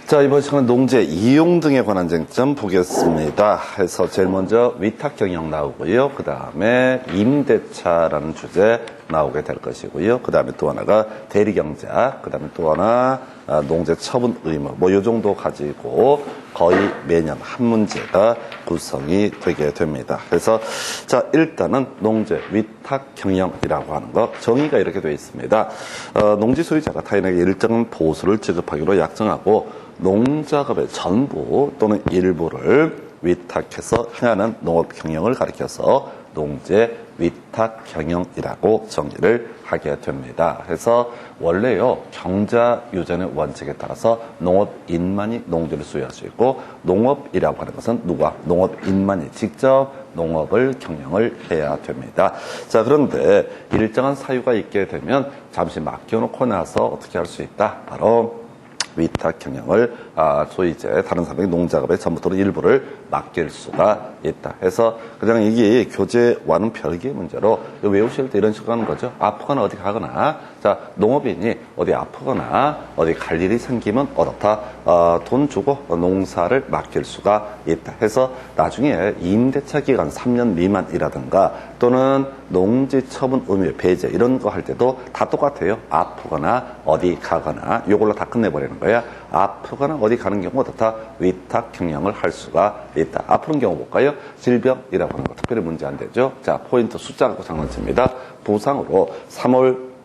자, 이번 시간은 농지 이용 등에 관한 쟁점 보겠습니다. 해서 제일 먼저 위탁 경영 나오고요. 그 다음에 임대차라는 주제 나오게 될 것이고요. 그 다음에 또 하나가 대리경자, 그 다음에 또 하나 농지 처분 의무, 뭐 요 정도 가지고 거의 매년 한 문제가 구성이 되게 됩니다. 그래서 자, 일단은 농지 위탁 경영이라고 하는 거 정의가 이렇게 되어 있습니다. 농지 소유자가 타인에게 일정한 보수를 지급하기로 약정하고 농작업의 전부 또는 일부를 위탁해서 행하는 농업 경영을 가리켜서 농지 위탁 경영이라고 정의를 하게 됩니다. 그래서 원래요, 경자 유전의 원칙에 따라서 농업인만이 농지를 소유할 수 있고, 농업이라고 하는 것은 누가? 농업인만이 직접 농업을 경영을 해야 됩니다. 자, 그런데 일정한 사유가 있게 되면 잠시 맡겨놓고 나서 어떻게 할 수 있다? 바로 위탁 경영을 소위 이제 다른 사람에게 농작업의 전부 또는 일부를 맡길 수가 있다. 해서 그냥 이게 교재와는 별개의 문제로 외우실 때 이런 식으로 하는 거죠. 아프거나 어디 가거나, 자, 농업인이 어디 아프거나 어디 갈 일이 생기면 어떻다, 돈 주고 농사를 맡길 수가 있다. 해서 나중에 임대차 기간 3년 미만이라든가 또는 농지 처분 의무 배제 이런 거 할 때도 다 똑같아요. 아프거나 어디 가거나 요걸로 다 끝내버리는 거야. 아프거나 어디 가는 경우 어떻다? 위탁 경영을 할 수가 있다. 아프는 경우 볼까요? 질병이라고 하는 거 특별히 문제 안 되죠. 자, 포인트 숫자 갖고 장난칩니다. 부상으로 3월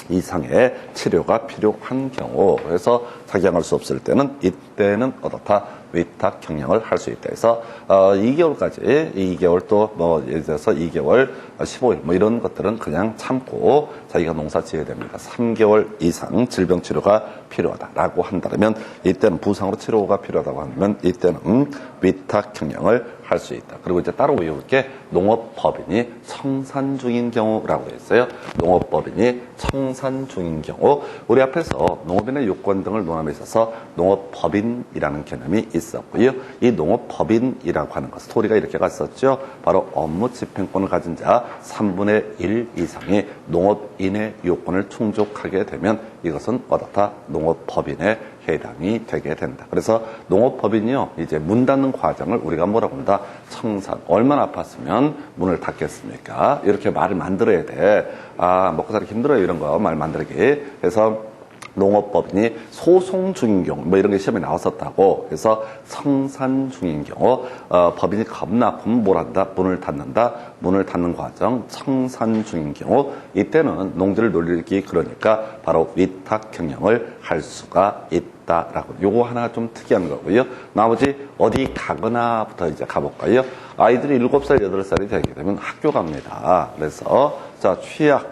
이상의 치료가 필요한 경우, 그래서 작용할 수 없을 때는 이때는 어떻다? 위탁 경영을 할 수 있다 해서 2개월까지 2개월 또 뭐 예를 들어서 2개월 15일 뭐 이런 것들은 그냥 참고 자기가 농사 지어야 됩니다. 3개월 이상 질병 치료가 필요하다라고 한다면 이때는 부상으로 치료가 필요하다고 하면 이때는 위탁 경영을 할 수 있다. 그리고 이제 따로 외울 게 농업법인이 청산 중인 경우라고 했어요. 농업법인이 청산 중인 경우, 우리 앞에서 농업인의 요건 등을 논함에 있어서 농업법인이라는 개념이 있었고요. 이 농업법인이라고 하는 것, 스토리가 이렇게 갔었죠. 바로 업무 집행권을 가진 자 3분의 1 이상이 농업인의 요건을 충족하게 되면 이것은 어떻다? 농업법인에 해당이 되게 된다. 그래서 농업법인이요, 이제 문 닫는 과정을 우리가 뭐라고 한다? 청산. 얼마나 아팠으면 문을 닫겠습니까? 이렇게 말을 만들어야 돼. 먹고 살기 힘들어요. 이런 거 말 만들기. 그래서 농업법인이 소송 중인 경우, 뭐 이런 게 시험에 나왔었다고. 그래서 청산 중인 경우, 법인이 겁나 아프면 뭘 한다? 문을 닫는다. 문을 닫는 과정, 청산 중인 경우, 이때는 농지를 놀리기 그러니까 바로 위탁 경영을 할 수가 있다라고. 요거 하나 좀 특이한 거고요. 나머지 어디 가거나부터 이제 가볼까요? 아이들이 7살, 8살이 되게 되면 학교 갑니다. 그래서 자,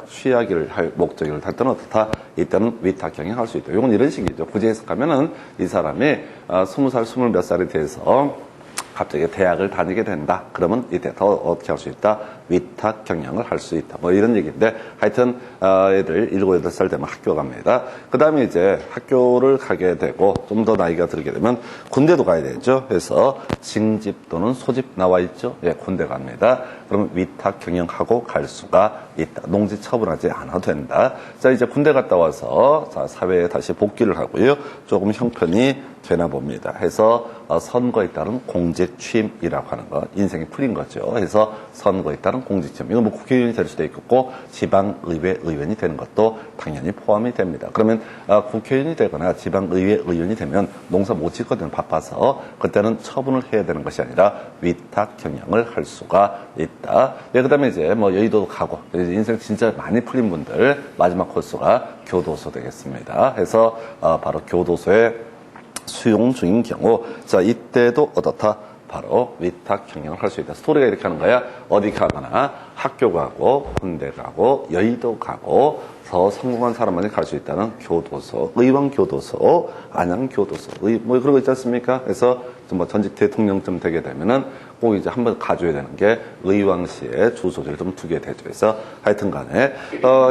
취하기를 할 목적을 할 때는 어떻다? 이때는 위탁 경영할 수 있다. 이건 이런 식이죠. 굳이 해석하면은 이 사람이 20살, 20몇 살이 돼서 갑자기 대학을 다니게 된다. 그러면 이때 더 어떻게 할 수 있다? 위탁 경영을 할 수 있다. 뭐 이런 얘기인데, 하여튼 애들 7, 8살 되면 학교 갑니다. 그 다음에 이제 학교를 가게 되고 좀 더 나이가 들게 되면 군대도 가야 되죠. 그래서 징집 또는 소집 나와 있죠. 예, 군대 갑니다. 그러면 위탁 경영하고 갈 수가 있다. 농지 처분하지 않아도 된다. 자, 이제 군대 갔다 와서 자, 사회에 다시 복귀를 하고요. 조금 형편이 되나 봅니다. 해서 선거에 따른 공직 취임이라고 하는 거, 인생이 풀린 거죠. 해서 선거에 따른 공직 취임. 이건 뭐 국회의원이 될 수도 있고 지방의회 의원이 되는 것도 당연히 포함이 됩니다. 그러면 국회의원이 되거나 지방의회 의원이 되면 농사 못 짓거든요. 바빠서. 그때는 처분을 해야 되는 것이 아니라 위탁 경영을 할 수가 있다. 예, 그 다음에 이제 뭐 여의도도 가고, 인생 진짜 많이 풀린 분들 마지막 코스가 교도소 되겠습니다. 해서 바로 교도소에 수용 중인 경우, 자, 이때도 어떻다? 바로 위탁 경영을 할 수 있다. 스토리가 이렇게 하는 거야. 어디 가거나 학교 가고 군대 가고 여의도 가고 더 성공한 사람만이 갈 수 있다는 교도소, 의왕교도소, 안양교도소, 뭐 그런 거 있지 않습니까? 그래서 뭐 전직 대통령쯤 되게 되면은 꼭 이제 한번 가줘야 되는 게 의왕시에 주소지를 좀 두게 되죠. 그래서 하여튼 간에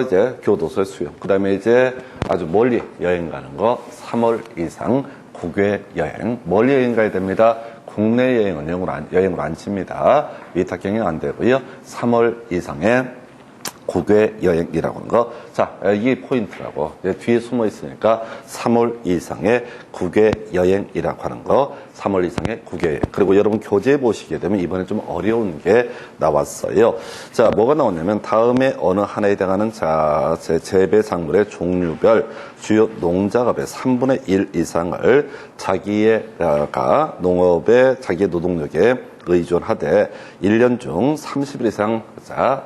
이제 교도소에 수용. 그 다음에 이제 아주 멀리 여행 가는 거 3월 이상 국외 여행, 멀리 여행 가야 됩니다. 국내 여행은 여행으로 안 칩니다. 위탁 경영 안 되고요. 3월 이상의 국외 여행이라고 하는 거. 자, 이게 포인트라고. 뒤에 숨어 있으니까 3월 이상의 국외 여행이라고 하는 거. 3월 이상의 국외 여행. 그리고 여러분 교재 보시게 되면 이번에 좀 어려운 게 나왔어요. 자, 뭐가 나왔냐면 다음에 어느 하나에 해당하는 자, 재배작물의 종류별 주요 농작업의 3분의 1 이상을 자기가 농업에 자기의 노동력에 의존하되 1년 중 30일 이상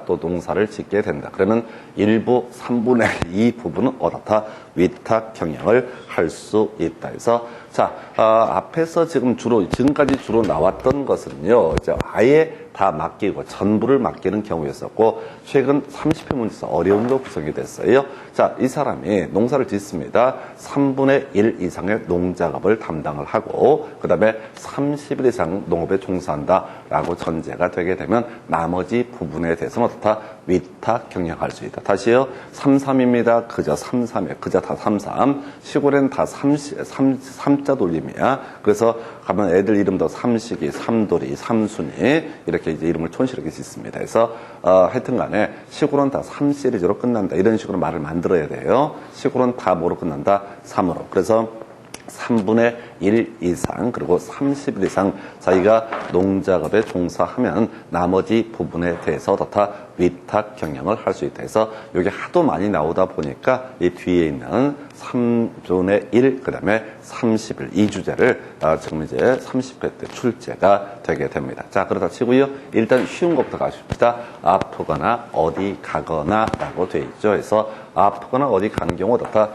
또 농사를 짓게 된다. 그러면 일부 3분의 2 부분은 어떻다? 위탁 경영을 할 수 있다. 그래서 자, 앞에서 지금까지 주로 나왔던 것은요, 이제 아예 다 맡기고 전부를 맡기는 경우였었고, 최근 30회 문제에서 어려움도 구성이 됐어요. 자, 이 사람이 농사를 짓습니다. 3분의 1 이상의 농작업을 담당을 하고, 그 다음에 30일 이상 농업에 종사한다라고 전제가 되게 되면 나머지 부분에 대해서는 어떻다? 위탁 경영할 수 있다. 다시요, 33입니다. 그저 33이에요. 그저 다 33. 시골에는 다 3자 돌림이야. 그래서 가면 애들 이름도 삼식이, 삼돌이, 삼순이 이렇게 이제 이름을 촌스럽게 짓습니다. 그래서 하여튼 간에 시골은 다 3 시리즈로 끝난다. 이런 식으로 말을 만들어야 돼요. 시골은 다 뭐로 끝난다? 3으로. 그래서 3분의 1 이상 그리고 30일 이상 자기가 농작업에 종사하면 나머지 부분에 대해서 어떻다? 위탁 경영을 할 수 있다 해서 이게 하도 많이 나오다 보니까 이 뒤에 있는 3분의 1 그 다음에 30일 이 주제를 지금 이제 30회 때 출제가 되게 됩니다. 자, 그러다 치고요. 일단 쉬운 것부터 가십시다. 아프거나 어디 가거나 라고 돼 있죠. 그래서 아프거나 어디 가는 경우 어떻다?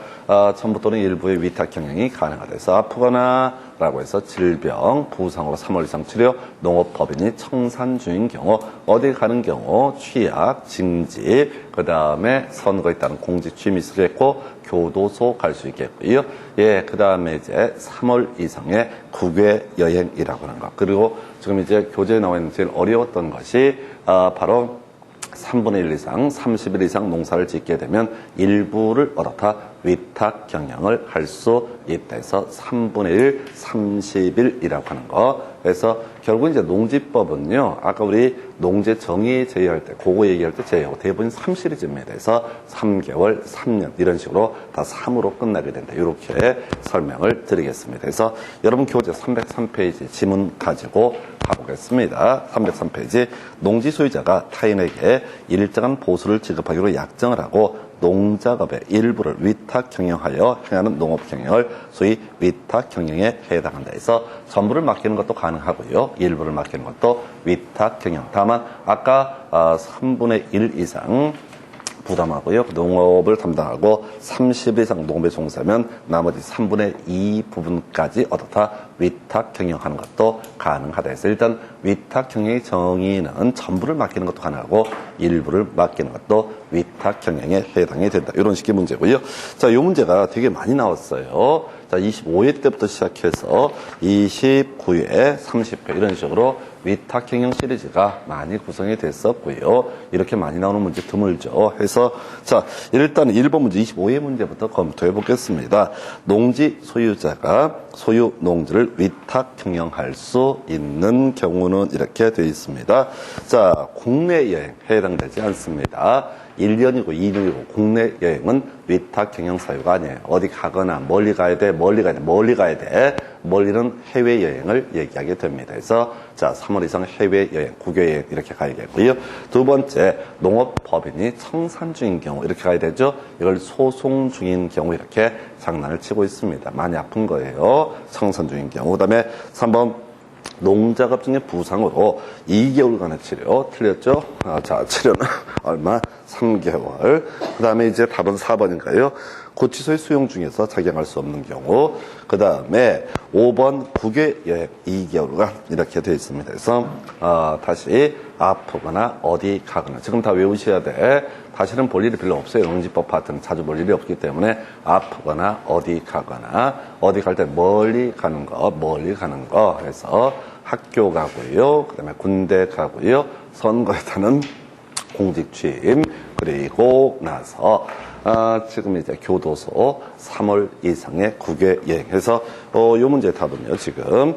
전부 또는 일부의 위탁 경영이 가능하다. 그래서 아프거나 라고 해서 질병, 부상으로 3월 이상 치료, 농업법인이 청산 중인 경우, 어디 가는 경우, 취약, 징집, 그 다음에 선거에 따른 공직 취임이 있겠고, 교도소 갈 수 있겠고요. 예, 그 다음에 이제 3월 이상의 국외 여행이라고 하는 것. 그리고 지금 이제 교재에 나와 있는 제일 어려웠던 것이, 바로 3분의 1 이상, 30일 이상 농사를 짓게 되면 일부를 어떻다? 위탁 경영을 할 수 있다 해서 3분의 1, 30일이라고 하는 거. 그래서 결국 이제 농지법은요, 아까 우리 농지 정의 제외할 때, 그거 얘기할 때 제외하고 대부분 3시리즈입니다. 그래서 3개월, 3년 이런 식으로 다 3으로 끝나게 된다. 이렇게 설명을 드리겠습니다. 그래서 여러분 교재 303페이지 지문 가지고 가보겠습니다. 303페이지 농지 소유자가 타인에게 일정한 보수를 지급하기로 약정을 하고 농작업의 일부를 위탁 경영하여 행하는 농업 경영을 소위 위탁 경영에 해당한다 해서 전부를 맡기는 것도 가능하고요. 일부를 맡기는 것도 위탁 경영. 다만 아까 3분의 1 이상 부담하고요. 농업을 담당하고 30일 이상 농업에 종사하면 나머지 3분의 2 부분까지 어떻다? 위탁 경영하는 것도 가능하다 해서 일단 위탁 경영의 정의는 전부를 맡기는 것도 가능하고 일부를 맡기는 것도 위탁 경영에 해당이 된다. 이런 식의 문제고요. 자, 이 문제가 되게 많이 나왔어요. 자, 25회 때부터 시작해서 29회, 30회 이런 식으로 위탁 경영 시리즈가 많이 구성이 됐었고요. 이렇게 많이 나오는 문제 드물죠. 해서 자, 일단 1번 문제 25회 문제부터 검토해 보겠습니다. 농지 소유자가 소유 농지를 위탁 경영할 수 있는 경우는 이렇게 되어 있습니다. 자, 국내 여행 해당되지 않습니다. 1년이고 2년이고 국내 여행은 위탁 경영 사유가 아니에요. 어디 가거나 멀리 가야 돼, 멀리 가야 돼, 멀리 가야 돼. 멀리는 해외여행을 얘기하게 됩니다. 그래서 자, 3월 이상 해외여행, 국외여행 이렇게 가야겠고요. 두 번째, 농업법인이 청산 중인 경우 이렇게 가야 되죠. 이걸 소송 중인 경우 이렇게 장난을 치고 있습니다. 많이 아픈 거예요. 청산 중인 경우. 그 다음에 3번, 농작업 중에 부상으로 2개월간의 치료. 틀렸죠? 자, 치료는 얼마? 3개월. 그 다음에 이제 답은 4번인가요? 구치소의 수용 중에서 작용할 수 없는 경우. 그 다음에 5번 국외여행 2개월간 이렇게 되어 있습니다. 그래서 다시 아프거나 어디 가거나 지금 다 외우셔야 돼. 다시는 볼 일이 별로 없어요. 농지법 파트는 자주 볼 일이 없기 때문에 아프거나 어디 가거나 어디 갈 때 멀리 가는 거 해서 학교 가고요. 그 다음에 군대 가고요. 선거에 따른 공직 취임 그리고 나서 지금 이제 교도소 3월 이상의 국외 여행해서 이 문제의 답은요 지금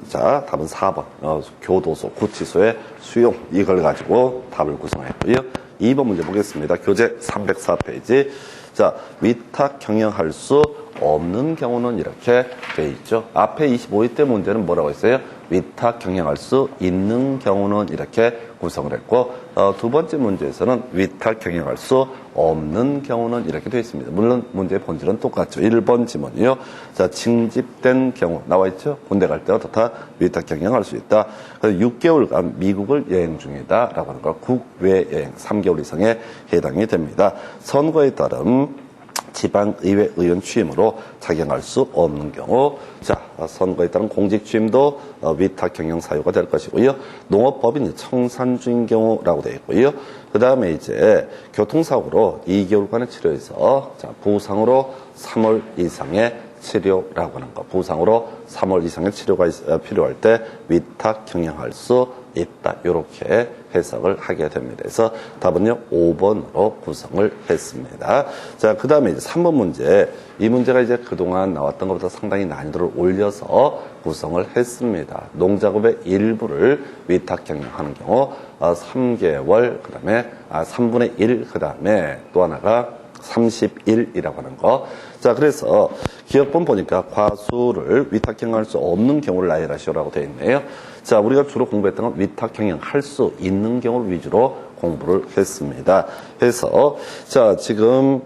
자 답은 4번 교도소 구치소의 수용 이걸 가지고 답을 구성했고요. 2번 문제 보겠습니다. 교재 304페이지. 자, 위탁 경영할 수 없는 경우는 이렇게 돼 있죠. 앞에 25회 때 문제는 뭐라고 했어요? 위탁 경영할 수 있는 경우는 이렇게 구성을 했고, 두 번째 문제에서는 위탁 경영할 수 없는 경우는 이렇게 되어 있습니다. 물론 문제의 본질은 똑같죠. 1번 지문이요. 자, 징집된 경우 나와 있죠. 군대 갈 때 어떻다? 위탁 경영할 수 있다. 6개월간 미국을 여행 중이다 라고 하는 거, 국외 여행 3개월 이상에 해당이 됩니다. 선거에 따른 지방의회 의원 취임으로 작용할 수 없는 경우, 자, 선거에 따른 공직 취임도 위탁 경영 사유가 될 것이고요. 농업법인이 청산 중인 경우라고 되어 있고요. 그 다음에 이제 교통사고로 2개월간의 치료에서, 자, 부상으로 3월 이상의 치료라고 하는 거, 부상으로 3월 이상의 치료가 필요할 때 위탁 경영할 수 있다. 이렇게 해석을 하게 됩니다. 그래서 답은요, 5번으로 구성을 했습니다. 자, 그 다음에 이제 3번 문제. 이 문제가 이제 그동안 나왔던 것보다 상당히 난이도를 올려서 구성을 했습니다. 농작업의 일부를 위탁 경영하는 경우, 3개월, 그 다음에 3분의 1, 그 다음에 또 하나가 30일이라고 하는 거. 자, 그래서 기억본 보니까 과수를 위탁 경영할 수 없는 경우를 나열하시오라고 되어 있네요. 자, 우리가 주로 공부했던 건 위탁 경영할 수 있는 경우를 위주로 공부를 했습니다. 해서, 자, 지금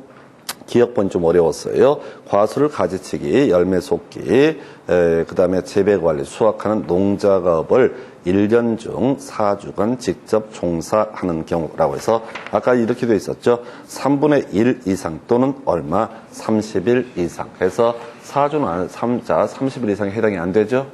기억본이 좀 어려웠어요. 과수를 가지치기, 열매 속기, 그 다음에 재배관리, 수확하는 농작업을 1년 중 4주간 직접 종사하는 경우라고 해서 아까 이렇게 돼 있었죠. 3분의 1 이상 또는 얼마 30일 이상 해서 4주는 안, 30일 이상에 해당이 안 되죠.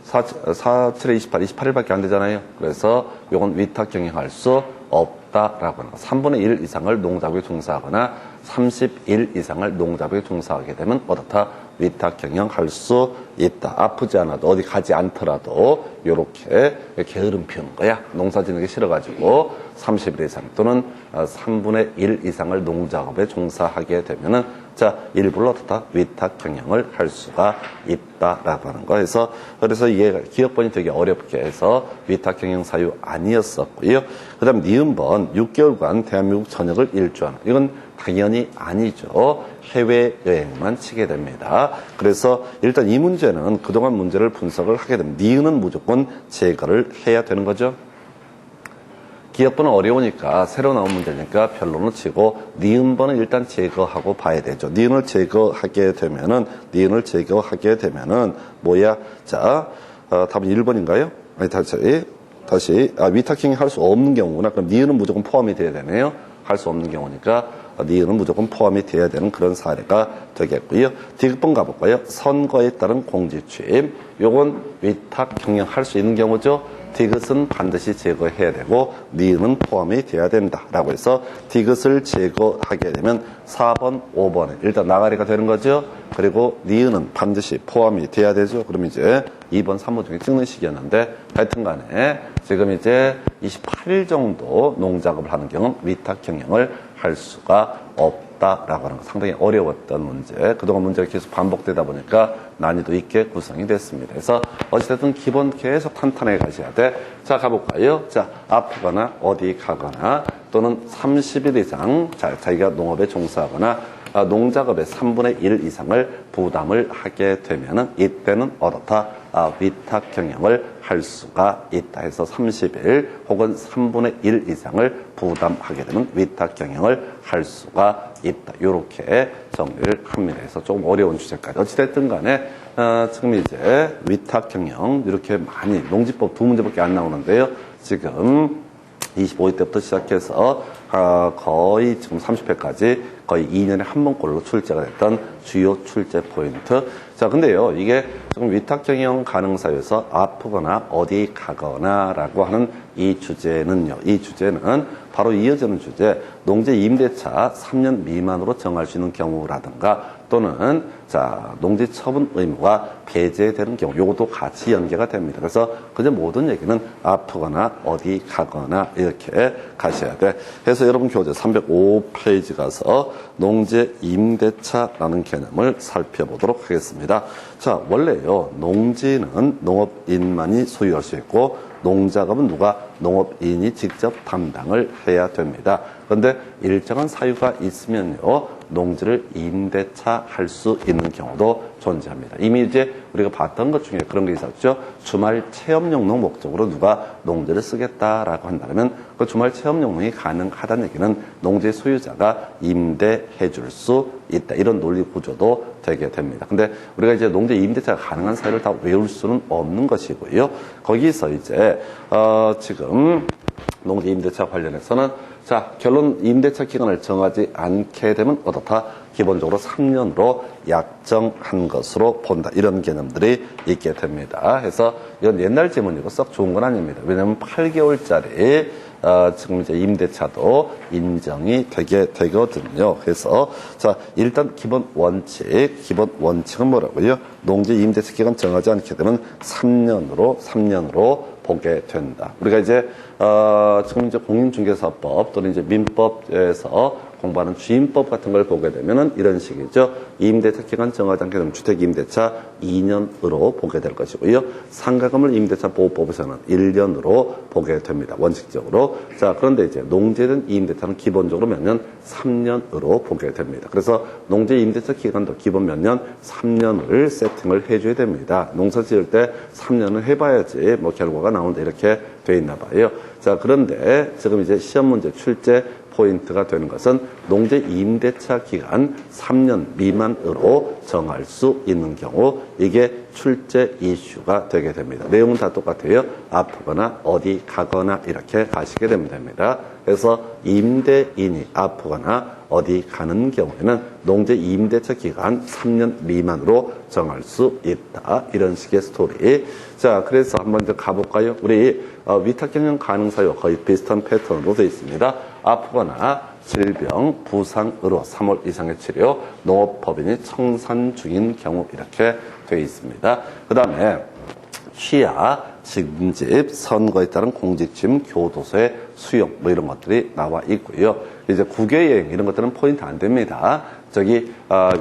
4, 7에 28, 28일밖에 안 되잖아요. 그래서 이건 위탁 경영할 수 없다라고 하는 거. 3분의 1 이상을 농작업에 종사하거나 30일 이상을 농작업에 종사하게 되면 어떻다? 위탁 경영할 수 있다. 아프지 않아도 어디 가지 않더라도 이렇게 게으름 피우는 거야. 농사 짓는 게 싫어가지고 30일 이상 또는 3분의 1 이상을 농작업에 종사하게 되면은 자, 일부러 어떻다? 위탁 경영을 할 수가 있다라고 하는 거에서 그래서 이게 기억본이 되게 어렵게 해서 위탁 경영 사유 아니었었고요. 그다음 니은번 6개월간 대한민국 전역을 일주하는 이건 당연히 아니죠. 해외여행만 치게 됩니다. 그래서 일단 이 문제는 그동안 문제를 분석을 하게 되면 니은은 무조건 제거를 해야 되는 거죠. 기억번은 어려우니까 새로 나온 문제니까 별로는 치고 니은번은 일단 제거하고 봐야 되죠. 니은을 제거하게 되면은 뭐야? 자, 답은 1번인가요? 아니 다시 위탁 경영 할 수 없는 경우구나. 그럼 니은은 무조건 포함이 돼야 되네요. 할 수 없는 경우니까 니은은 무조건 포함이 돼야 되는 그런 사례가 되겠고요. 디귿번 가볼까요? 선거에 따른 공직취임. 요건 위탁 경영할 수 있는 경우죠. 디귿은 반드시 제거해야 되고 니은은 포함이 돼야 된다라고 해서 디귿을 제거하게 되면 4번, 5번에 일단 나가리가 되는 거죠. 그리고 니은은 반드시 포함이 돼야 되죠. 그럼 이제 2번, 3번 중에 찍는 시기였는데 하여튼 간에 지금 이제 28일 정도 농작업을 하는 경우는 위탁 경영을 할 수가 없다라고 하는 거 상당히 어려웠던 문제. 그동안 문제가 계속 반복되다 보니까 난이도 있게 구성이 됐습니다. 그래서 어찌됐든 기본 계속 탄탄하게 가셔야 돼. 자, 가볼까요? 자, 아프거나 어디 가거나 또는 30일 이상 자기가 농업에 종사하거나 농작업의 3분의 1 이상을 부담을 하게 되면은 이때는 어떻다? 위탁 경영을 할 수가 있다 해서 30일 혹은 3분의 1 이상을 부담하게 되면 위탁 경영을 할 수가 있다. 이렇게 정리를 합니다. 그래서 조금 어려운 주제까지. 어찌됐든 간에 지금 이제 위탁 경영 이렇게 많이 농지법 2문제밖에 안 나오는데요. 지금 25회 때부터 시작해서 거의 지금 30회까지 거의 2년에 한 번꼴로 출제가 됐던 주요 출제 포인트. 자, 근데요, 이게 지금 위탁 경영 가능사유에서 아프거나 어디 가거나라고 하는 이 주제는 바로 이어지는 주제, 농지 임대차 3년 미만으로 정할 수 있는 경우라든가 또는 자, 농지 처분 의무가 배제되는 경우, 요것도 같이 연계가 됩니다. 그래서 그저 모든 얘기는 아프거나 어디 가거나 이렇게 가셔야 돼. 그래서 여러분 교재 305페이지 가서 농지 임대차라는 개념을 살펴보도록 하겠습니다. 자, 원래요, 농지는 농업인만이 소유할 수 있고 농작업은 누가 농업인이 직접 담당을 해야 됩니다. 그런데 일정한 사유가 있으면요, 농지를 임대차 할 수 있는 경우도 존재합니다. 이미 이제 우리가 봤던 것 중에 그런 게 있었죠. 주말 체험 용농 목적으로 누가 농지를 쓰겠다라고 한다면 그 주말 체험 용농이 가능하다는 얘기는 농지 소유자가 임대해 줄 수 있다. 이런 논리 구조도 되게 됩니다. 근데 우리가 이제 농지 임대차가 가능한 사유를 다 외울 수는 없는 것이고요. 거기서 이제 지금 농지 임대차 관련해서는 자, 결론 임대차 기간을 정하지 않게 되면 어떻다? 기본적으로 3년으로 약정한 것으로 본다. 이런 개념들이 있게 됩니다. 그래서 이건 옛날 지문이고 썩 좋은 건 아닙니다. 왜냐하면 8개월짜리 지금 이제 임대차도 인정이 되게 되거든요. 그래서 자, 일단 기본 원칙은 뭐라고요? 농지 임대차 기간 정하지 않게 되면 3년으로 보게 된다. 우리가 이제 지금 이제 공인중개사법 또는 이제 민법에서 공부하는 주임법 같은 걸 보게 되면은 이런 식이죠. 임대차 기간 정하지 않게 되면 주택 임대차 2년으로 보게 될 것이고요. 상가건물 임대차 보호법에서는 1년으로 보게 됩니다. 원칙적으로. 자, 그런데 이제 농지든 임대차는 기본적으로 몇 년? 3년으로 보게 됩니다. 그래서 농지 임대차 기간도 기본 몇 년? 3년을 세팅을 해줘야 됩니다. 농사 지을 때 3년을 해봐야지 뭐 결과가 나온다 이렇게 돼 있나 봐요. 자, 그런데 지금 이제 시험 문제 출제 포인트가 되는 것은 농지 임대차 기간 3년 미만으로 정할 수 있는 경우 이게 출제 이슈가 되게 됩니다. 내용은 다 똑같아요. 아프거나 어디 가거나 이렇게 가시게 됩니다. 그래서 임대인이 아프거나 어디 가는 경우에는 농지 임대차 기간 3년 미만으로 정할 수 있다. 이런 식의 스토리. 자, 그래서 한번 더 가볼까요? 우리 위탁 경영 가능 사유 거의 비슷한 패턴으로 되어 있습니다. 아프거나 질병, 부상으로 3월 이상의 치료, 농업법인이 청산 중인 경우 이렇게 되어 있습니다. 그 다음에 취하, 징집, 선거에 따른 공직심, 교도소의 수용 뭐 이런 것들이 나와 있고요. 이제 국외여행 이런 것들은 포인트 안 됩니다. 저기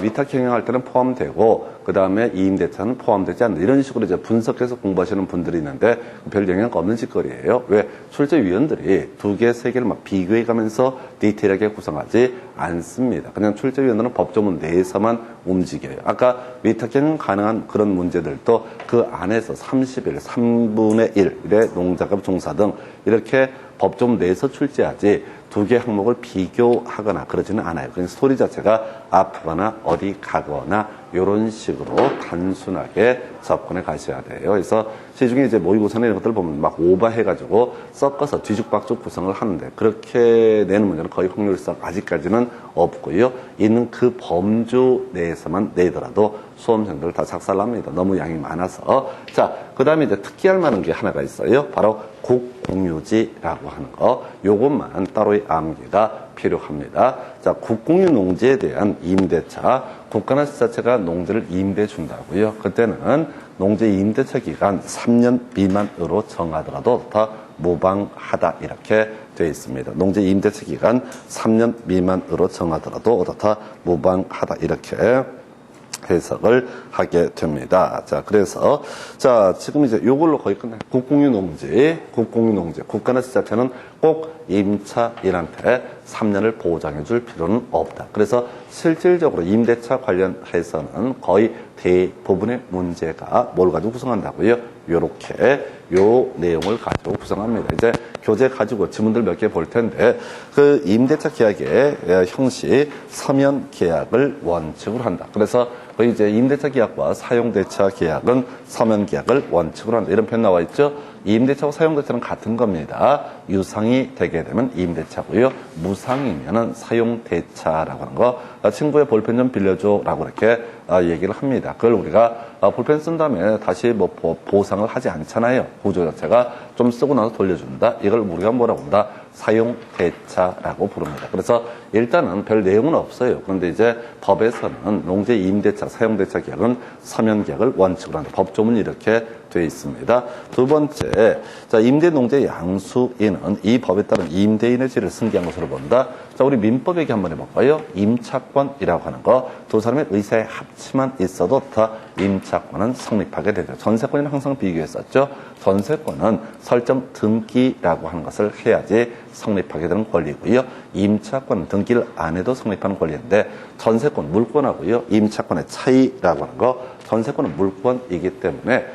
위탁 경영할 때는 포함되고 그 다음에 이임대차는 포함되지 않는 이런 식으로 이제 분석해서 공부하시는 분들이 있는데 별 영향 없는 짓거리예요. 왜? 출제위원들이 두 개, 세 개를 막 비교해가면서 디테일하게 구성하지 않습니다. 그냥 출제위원들은 법조문 내에서만 움직여요. 아까 위탁 경영 가능한 그런 문제들도 그 안에서 30일, 3분의 1의 농작업 종사 등 이렇게 법조문 내에서 출제하지 두 개 항목을 비교하거나 그러지는 않아요. 그냥 스토리 자체가 아프거나 어디 가거나 이런 식으로 단순하게 접근해 가셔야 돼요. 그래서 시중에 이제 모의고사나 이런 것들 보면 막 오버해가지고 섞어서 뒤죽박죽 구성을 하는데 그렇게 내는 문제는 거의 확률상 아직까지는 없고요. 있는 그 범주 내에서만 내더라도 수험생들 다 작살납니다. 너무 양이 많아서. 자, 그 다음에 이제 특기할 만한 게 하나가 있어요. 바로 국공유지라고 하는 거. 요것만 따로의 암기가 필요합니다. 자, 국공유 농지에 대한 임대차. 국가나 지자체가 농지를 임대해 준다고요. 그때는 농지 임대차 기간 3년 미만으로 정하더라도 다 무방하다 이렇게 되어 있습니다. 농지 임대차 기간 3년 미만으로 정하더라도 어떻다 무방하다 이렇게 해석을 하게 됩니다. 자, 그래서 자, 지금 이제 요걸로 거의 끝나요. 국공유 농지. 국가나 지자체는 꼭 임차인한테 3년을 보장해 줄 필요는 없다. 그래서 실질적으로 임대차 관련해서는 거의 대부분의 문제가 뭘 가지고 구성한다고요? 요렇게 요 내용을 가지고 구성합니다. 이제 교재 가지고 지문들 몇 개 볼 텐데 그 임대차 계약의 형식 서면 계약을 원칙으로 한다. 그래서 거의 이제 임대차 계약과 사용대차 계약은 서면 계약을 원칙으로 한다. 이런 표현 나와 있죠. 임대차와 사용대차는 같은 겁니다. 유상이 되게 되면 임대차고요. 무상이면은 사용대차라고 하는 거. 친구의 볼펜 좀 빌려줘라고 이렇게 얘기를 합니다. 그걸 우리가 볼펜 쓴 다음에 다시 뭐 보상을 하지 않잖아요. 구조 자체가 좀 쓰고 나서 돌려준다. 이걸 우리가 뭐라고 한다? 사용대차라고 부릅니다. 그래서 일단은 별 내용은 없어요. 그런데 이제 법에서는 농지 임대차, 사용대차 계약은 서면계약을 원칙으로 한다. 법조문이 이렇게 되어 있습니다. 두 번째, 자, 임대농지 양수인은 이 법에 따른 임대인의 지를 승계한 것으로 본다. 자, 우리 민법 얘기 한번 해볼까요? 임차권이라고 하는 거, 두 사람의 의사의 합치만 있어도 다 임차권은 성립하게 되죠. 전세권이랑 항상 비교했었죠. 전세권은 설정 등기라고 하는 것을 해야지 성립하게 되는 권리고요. 임차권은 등기를 안 해도 성립하는 권리인데, 전세권, 물권하고요. 임차권의 차이라고 하는 거, 전세권은 물권이기 때문에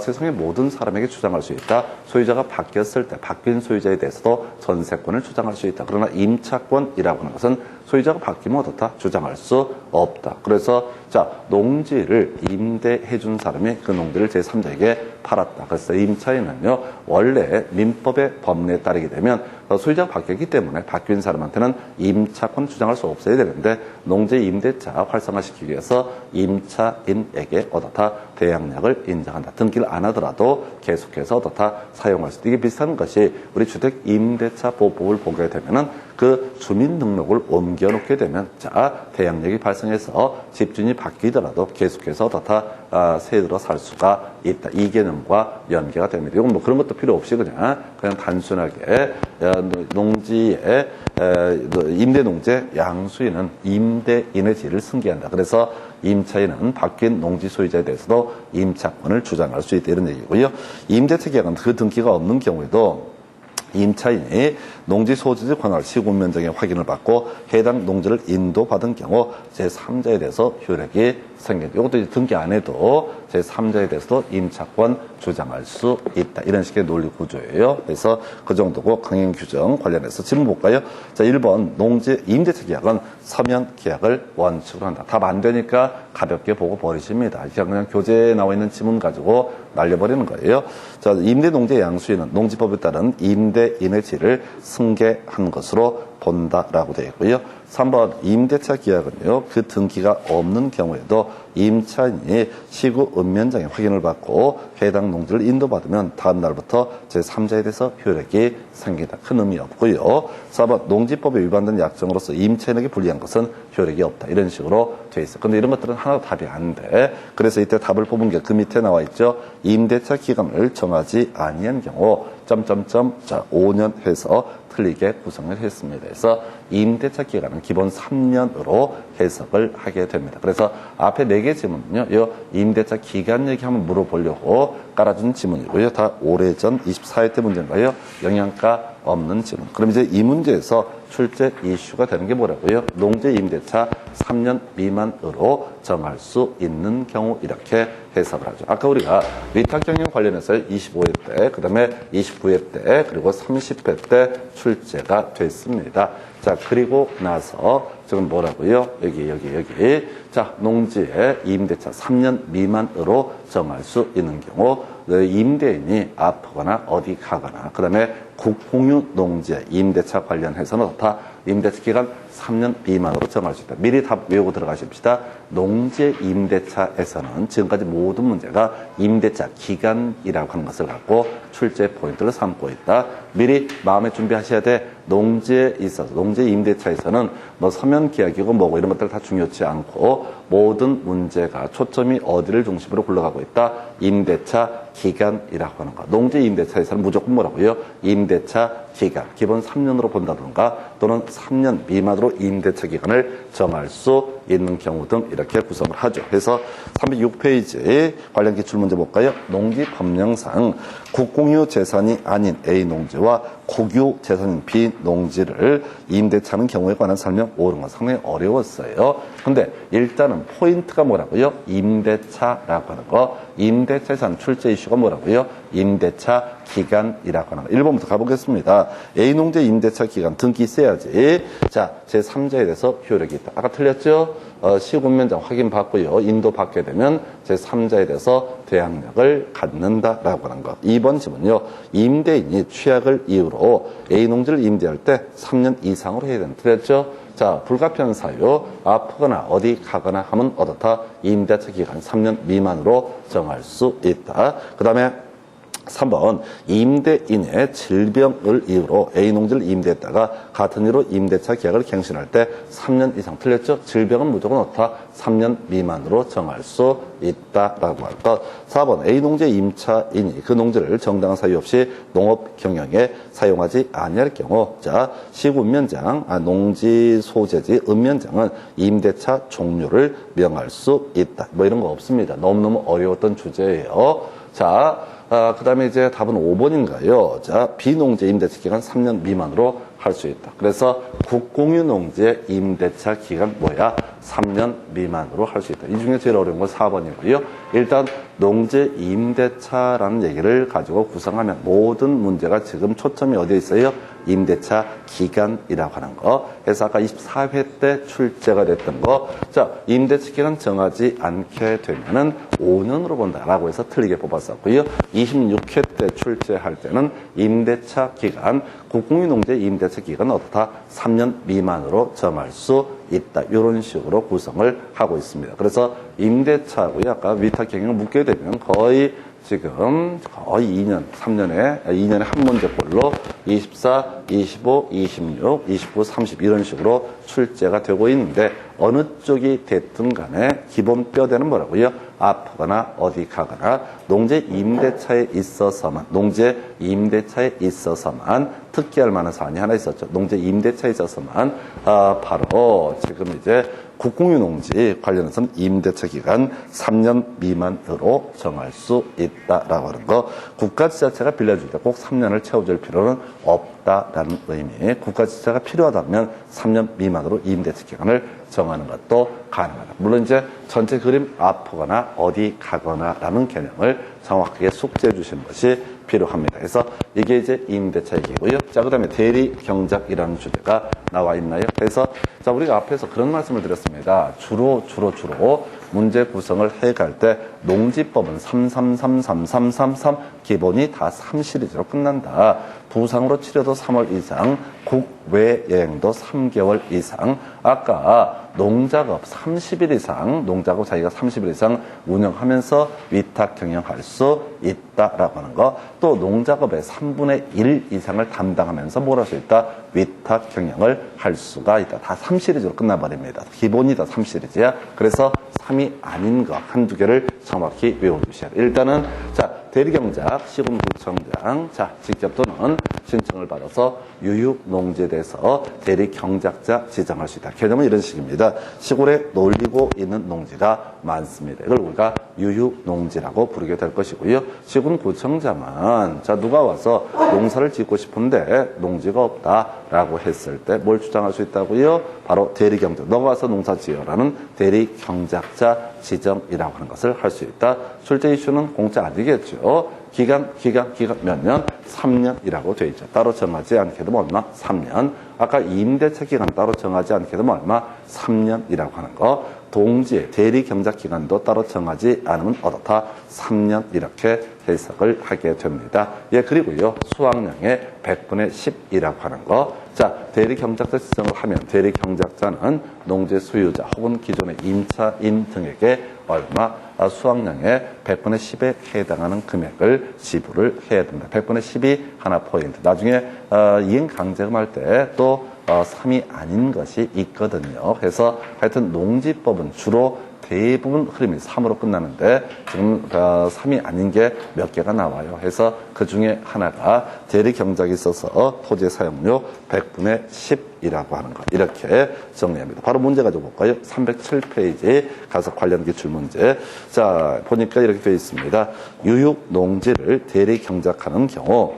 세상의 모든 사람에게 주장할 수 있다. 소유자가 바뀌었을 때 바뀐 소유자에 대해서도 전세권을 주장할 수 있다. 그러나 임차권이라고 하는 것은 소유자가 바뀌면 어떻다? 주장할 수 없다. 그래서 자, 농지를 임대해 준 사람이 그 농지를 제3자에게 팔았다. 그래서 임차인은요, 원래 민법의 법리에 따르게 되면 소유자가 바뀌었기 때문에 바뀐 사람한테는 임차권 주장할 수 없어야 되는데, 농지 임대차 활성화시키기 위해서 임차인에게 어떻다? 대항력을 인정한다. 등기를 안 하더라도 계속해서 어떻다? 사용할 수 있다. 이게 비슷한 것이 우리 주택 임대차 보호법을 보게 되면은 그 주민등록을 옮겨놓게 되면, 자, 대항력이 발생해서 집주인이 바뀌더라도 계속해서 어떻다? 새 들어 살 수가 있다. 이 개념과 연계가 됩니다. 이건 뭐 그런 것도 필요 없이 그냥 단순하게 농지의 임대농지 양수인은 임대인의 지위를 승계한다. 그래서 임차인은 바뀐 농지 소유자에 대해서도 임차권을 주장할 수 있다. 이런 얘기고요. 임대차 계약은 그 등기가 없는 경우에도 임차인이 농지 소지지 관할 시군면적의 확인을 받고 해당 농지를 인도받은 경우 제3자에 대해서 효력이 생긴다. 이것도 이제 등기 안 해도 제3자에 대해서도 임차권 주장할 수 있다. 이런 식의 논리 구조예요. 그래서 그 정도고, 강행 규정 관련해서 질문 볼까요? 자, 1번 농지 임대차 계약은 서면 계약을 원칙으로 한다. 답 안 되니까 가볍게 보고 버리십니다. 그냥 교재에 나와 있는 지문 가지고 날려버리는 거예요. 자, 임대 농지 양수인은 농지법에 따른 임대인의 지를 승계한 것으로 본다라고 되어 있고요. 3번 임대차 계약은요, 그 등기가 없는 경우에도 임차인이 시구 읍면장의 확인을 받고 해당 농지를 인도받으면 다음 날부터 제3자에 대해서 효력이 생긴다. 큰 의미 없고요. 4번 농지법에 위반된 약정으로서 임차인에게 불리한 것은 효력이 없다. 이런 식으로 돼 있어. 근데 이런 것들은 하나도 답이 안 돼. 그래서 이때 답을 뽑은 게 그 밑에 나와 있죠. 임대차 기간을 정하지 아니한 경우 자 5년 해서 틀리게 구성을 했습니다. 그래서 임대차 기간은 기본 3년으로 해석을 하게 됩니다. 그래서 앞에 4개 지문은요, 이 임대차 기간 얘기 한번 물어보려고 깔아준 지문이고요. 다 오래전 24회 때 문제인가요? 영양가 없는 지문. 그럼 이제 이 문제에서 출제 이슈가 되는 게 뭐라고요? 농지 임대차 3년 미만으로 정할 수 있는 경우, 이렇게 해석을 하죠. 아까 우리가 위탁 경영 관련해서 25회 때, 그 다음에 29회 때, 그리고 30회 때 출제가 됐습니다. 자, 그리고 나서 지금 뭐라고요? 여기. 자, 농지의 임대차 3년 미만으로 정할 수 있는 경우, 임대인이 아프거나 어디 가거나, 그 다음에 국공유 농지의 임대차 관련해서는 다 임대차 기간 3년 미만으로 정할 수 있다. 미리 답 외우고 들어가십시다. 농지 임대차에서는 지금까지 모든 문제가 임대차 기간이라고 하는 것을 갖고 출제 포인트를 삼고 있다. 미리 마음에 준비하셔야 돼. 농지에 있어서, 농지 임대차에서는 뭐 서면 계약이고 뭐고 이런 것들 다 중요치 않고 모든 문제가 초점이 어디를 중심으로 굴러가고 있다. 임대차 기간이라고 하는 거. 농지 임대차에서는 무조건 뭐라고요? 임대차 기간. 기본 3년으로 본다던가 또는 3년 미만으로 임대차 기간을 정할 수 있는 경우 등 이렇게 구성을 하죠. 그래서 306페이지 관련 기출문제 볼까요? 농지 법령상 국공유 재산이 아닌 A 농지와 국유 재산인 B 농지를 임대차하는 경우에 관한 설명 옳은 건 상당히 어려웠어요. 근데 일단은 포인트가 뭐라고요? 임대차라고 하는 거. 임대차에서 출제 이슈가 뭐라고요? 임대차 기간이라고 하는 거. 1번부터 가보겠습니다. A 농지 임대차 기간 등기 있어야지. 자, 제3자에 대해서 효력이 있다. 아까 틀렸죠? 시군면적 확인받고요. 인도받게 되면 제3자에 대해서 대항력을 갖는다라고 하는 것. 2번 질문요. 임대인이 취약을 이유로 A 농지를 임대할 때 3년 이상으로 해야 된다. 틀렸죠? 자, 불가피한 사유, 아프거나 어디 가거나 하면 어떻다? 임대차 기간 3년 미만으로 정할 수 있다. 그 다음에 3번 임대인의 질병을 이유로 A농지를 임대했다가 같은 이유로 임대차 계약을 갱신할 때 3년 이상 틀렸죠? 질병은 무조건 어떻다? 3년 미만으로 정할 수 있다라고 할 것. 4번 A농지의 임차인이 그 농지를 정당한 사유 없이 농업 경영에 사용하지 아니할 경우 자 시구 읍면장 농지 소재지 읍면장은 임대차 종료를 명할 수 있다. 뭐 이런 거 없습니다. 너무너무 어려웠던 주제예요. 자 그 다음에 이제 답은 5번인가요? 자, 비농지 임대차 기간 3년 미만으로 할 수 있다. 그래서 국공유 농지의 임대차 기간 뭐야? 3년 미만으로 할 수 있다. 이 중에 제일 어려운 건 4번이고요. 일단 농지 임대차라는 얘기를 가지고 구성하면 모든 문제가 지금 초점이 어디에 있어요? 임대차 기간이라고 하는 거. 그래서 아까 24회 때 출제가 됐던 거. 자, 임대차 기간 정하지 않게 되면은 5년으로 본다라고 해서 틀리게 뽑았었고요. 26회 때 출제할 때는 임대차 기간, 국공유 농지의 임대차 기간은 어떻다? 3년 미만으로 정할 수 있다. 이런 식으로 구성을 하고 있습니다. 그래서 임대차하고요. 아까 위탁 경영을 묶게 되면 거의 2년, 2년에 한 문제꼴로 24, 25, 26, 29, 30 이런 식으로 출제가 되고 있는데 어느 쪽이 됐든 간에 기본 뼈대는 뭐라고요? 아프거나 어디 가거나 농지 임대차에 있어서만 특기할 만한 사안이 하나 있었죠. 농지 임대차에 있어서만 바로 지금 이제 국공유 농지 관련해서는 임대차 기간 3년 미만으로 정할 수 있다라고 하는 거. 국가지자체가 빌려줄 때 꼭 3년을 채워줄 필요는 없다라는 의미. 국가지자체가 필요하다면 3년 미만으로 임대차 기간을 정하는 것도 가능하다. 물론 이제 전체 그림 아프거나 어디 가거나라는 개념을 정확하게 숙지해 주시는 것이 필요합니다. 그래서 이게 이제 임대차 얘기고요. 자, 그 다음에 대리 경작이라는 주제가 나와 있나요? 그래서 자, 우리가 앞에서 그런 말씀을 드렸습니다. 주로 문제 구성을 해갈 때 농지법은 3333333 기본이 다 3시리즈로 끝난다. 부상으로 치료도 3월 이상, 국외여행도 3개월 이상. 아까 농작업 30일 이상, 농작업 자기가 30일 이상 운영하면서 위탁 경영할 수 있다라고 하는 거. 또 농작업의 3분의 1 이상을 담당하면서 뭘 할 수 있다? 위탁 경영을 할 수가 있다. 다 3시리즈로 끝나버립니다. 기본이 다 3시리즈야. 그래서 3이 아닌 거 한두 개를 정확히 외워두셔야 돼요. 일단은 자, 대리경작, 시군구청장, 자, 직접 또는 신청을 받아서 유휴농지에 대해서 대리경작자 지정할 수 있다. 개념은 이런 식입니다. 시골에 놀리고 있는 농지가 많습니다. 이걸 우리가 유휴농지라고 부르게 될 것이고요. 시군구청장은 자, 누가 와서 농사를 짓고 싶은데 농지가 없다라고 했을 때 뭘 주장할 수 있다고요? 바로 대리경작. 너가 와서 농사 지어라는 대리경작자 지정이라고 하는 것을 할 수 있다. 출제 이슈는 공짜 아니겠죠. 기간 몇 년? 3년이라고 되어 있죠. 따로 정하지 않게 되면 얼마? 3년. 아까 임대차 기간 따로 정하지 않게 되면 얼마? 3년이라고 하는 거. 동지의 대리 경작 기간도 따로 정하지 않으면 어떻다? 3년 이렇게 해석을 하게 됩니다. 예, 그리고요. 수확량의 100분의 10이라고 하는 거. 자, 대리 경작자 지정을 하면 대리 경작자는 농지 소유자 혹은 기존의 임차인 등에게 얼마? 수확량의 100분의 10에 해당하는 금액을 지불을 해야 됩니다. 100분의 10이 하나 포인트. 나중에 이행 강제금 할 때 또 3이 아닌 것이 있거든요. 그래서 하여튼 농지법은 주로 대부분 흐름이 3으로 끝나는데 지금 3이 아닌 게 몇 개가 나와요. 그래서 그 중에 하나가 대리 경작이 있어서 토지 사용료 100분의 10이라고 하는 거. 이렇게 정리합니다. 바로 문제 가지고 볼까요? 307페이지 가서 관련 기출문제. 자, 보니까 이렇게 되어 있습니다. 유휴농지를 대리 경작하는 경우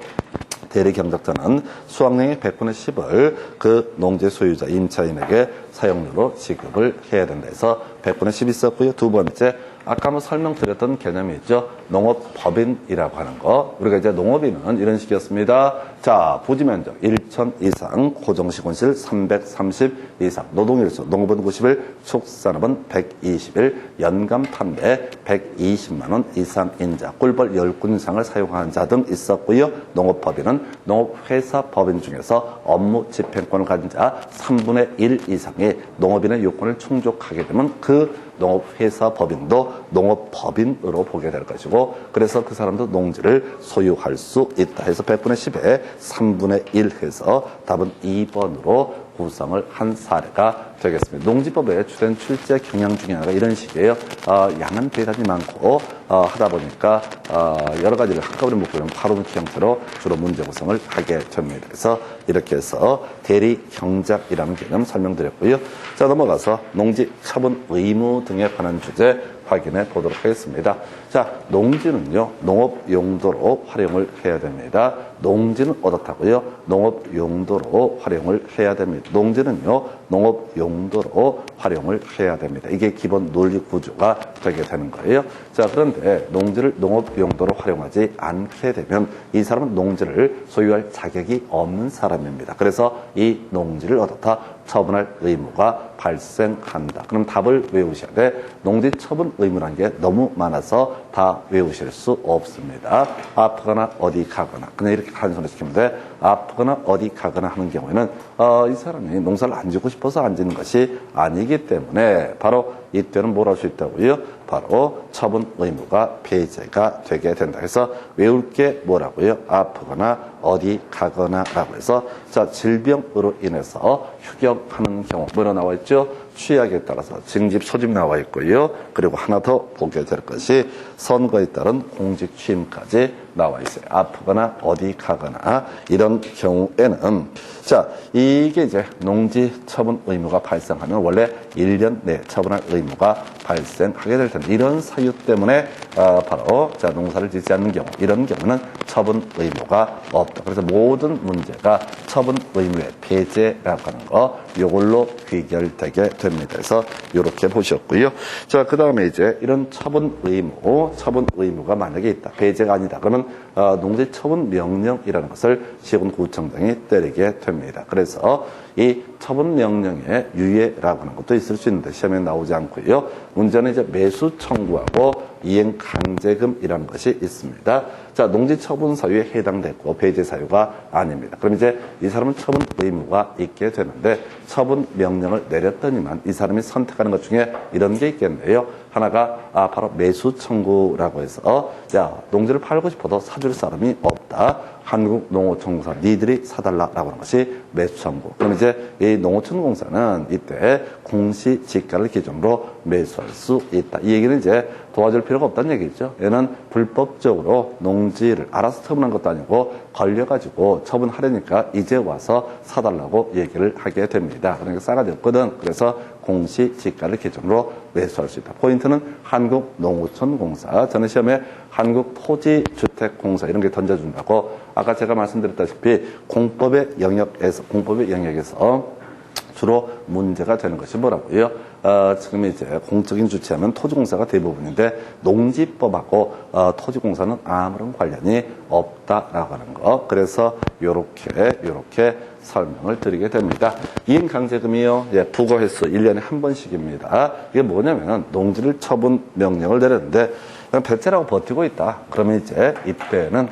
대리 경작자는 수확량의 100분의 10을 그 농지 소유자 임차인에게 사용료로 지급을 해야 된다 해서 100분의 10 있었고요. 두 번째, 아까 한번 설명드렸던 개념이 있죠. 농업법인이라고 하는 거. 우리가 이제 농업인은 이런 식이었습니다. 자, 부지면적 1,000 이상, 고정시군실 330 이상, 노동일수, 농업은 90일, 축산업은 120일, 연감 판매 120만 원 이상 인자, 꿀벌 10군 이상을 사용한 자 등 있었고요. 농업법인은 농업회사 법인 중에서 업무 집행권을 가진 자 3분의 1 이상이 농업인의 요건을 충족하게 되면 그 농업회사 법인도 농업법인으로 보게 될 것이고, 그래서 그 사람도 농지를 소유할 수 있다 해서 100분의 10에 3분의 1 해서 답은 2번으로 구성을 한 사례가 되겠습니다. 농지법의 주된 출제 경향 중에 하나가 이런 식이에요. 양은 대단히 많고 하다 보니까 여러 가지를 한꺼번에 묶으면 바로놓기 형태로 주로 문제 구성을 하게 됩니다. 그래서 이렇게 해서 대리 경작이라는 개념 설명드렸고요. 자, 넘어가서 농지 처분 의무 등에 관한 주제 확인해 보도록 하겠습니다. 자, 농지는요, 농업 용도로 활용을 해야 됩니다. 농지는 어떻다고요? 농업 용도로 활용을 해야 됩니다. 농지는요, 농업 용도로 활용을 해야 됩니다. 이게 기본 논리 구조가 되게 되는 거예요. 자, 그런데 농지를 농업 용도로 활용하지 않게 되면 이 사람은 농지를 소유할 자격이 없는 사람입니다. 그래서 이 농지를 어떻다? 처분할 의무가 발생한다. 그럼 답을 외우셔야 돼. 농지 처분 의무라는 게 너무 많아서 다 외우실 수 없습니다. 아프거나 어디 가거나 그냥 이렇게 단순히 시키면 돼. 아프거나 어디 가거나 하는 경우에는 이 사람이 농사를 안 짓고 싶어서 안 짓는 것이 아니기 때문에 바로 이때는 뭘 할 수 있다고요? 바로 처분 의무가 폐지가 되게 된다. 그래서 외울 게 뭐라고요? 아프거나 어디 가거나라고 해서 자, 질병으로 인해서 휴경하는 경우 뭐로 나와 있죠? 취약에 따라서 징집, 소집 나와 있고요. 그리고 하나 더 보게 될 것이 선거에 따른 공직 취임까지 나와 있어요. 아프거나 어디 가거나 이런 경우에는 자, 이게 이제 농지 처분 의무가 발생하면 원래 1년 내에 처분할 의무가 발생하게 될 텐데 이런 사유 때문에 바로 자, 농사를 짓지 않는 경우 이런 경우는 처분 의무가 없다. 그래서 모든 문제가 처분 의무의 폐지라고 하는 거 이걸로 귀결되게 됩니다. 그래서 이렇게 보셨고요. 자, 그 다음에 이제 이런 처분 의무가 만약에 있다. 폐지가 아니다. 그러면 농지 처분 명령이라는 것을 시군구청장이 때리게 됩니다. 그래서 이 처분 명령의 유예라고 하는 것도 있을 수 있는데 시험에 나오지 않고요. 문제는 이제 매수 청구하고 이행 강제금이라는 것이 있습니다. 자, 농지 처분 사유에 해당됐고 배제 사유가 아닙니다. 그럼 이제 이 사람은 처분 의무가 있게 되는데 처분 명령을 내렸더니만 이 사람이 선택하는 것 중에 이런 게 있겠네요. 하나가 바로 매수 청구라고 해서 야, 농지를 팔고 싶어도 사줄 사람이 없다. 한국농어촌공사 니들이 사달라라고 하는 것이 매수 청구. 그럼 이제 이 농어촌공사는 이때 공시지가를 기준으로 매수할 수 있다. 이 얘기는 이제 도와줄 필요가 없다는 얘기죠. 얘는 불법적으로 농지를 알아서 처분한 것도 아니고 걸려가지고 처분하려니까 이제 와서 사달라고 얘기를 하게 됩니다. 그러니까 싸가지 없거든. 그래서 공시지가를 기준으로 매수할 수 있다. 포인트는 한국농어촌공사. 저는 시험에 한국토지주택공사 이런 게 던져준다고 아까 제가 말씀드렸다시피 공법의 영역에서 주로 문제가 되는 것이 뭐라고요? 지금 이제 공적인 주체하면 토지공사가 대부분인데 농지법하고 토지공사는 아무런 관련이 없다라고 하는 거. 그래서 요렇게 설명을 드리게 됩니다. 이행강제금이요. 예, 부과 횟수 1년에 한 번씩입니다. 이게 뭐냐면 농지를 처분 명령을 내렸는데 그냥 배째라고 버티고 있다. 그러면 이제 이때는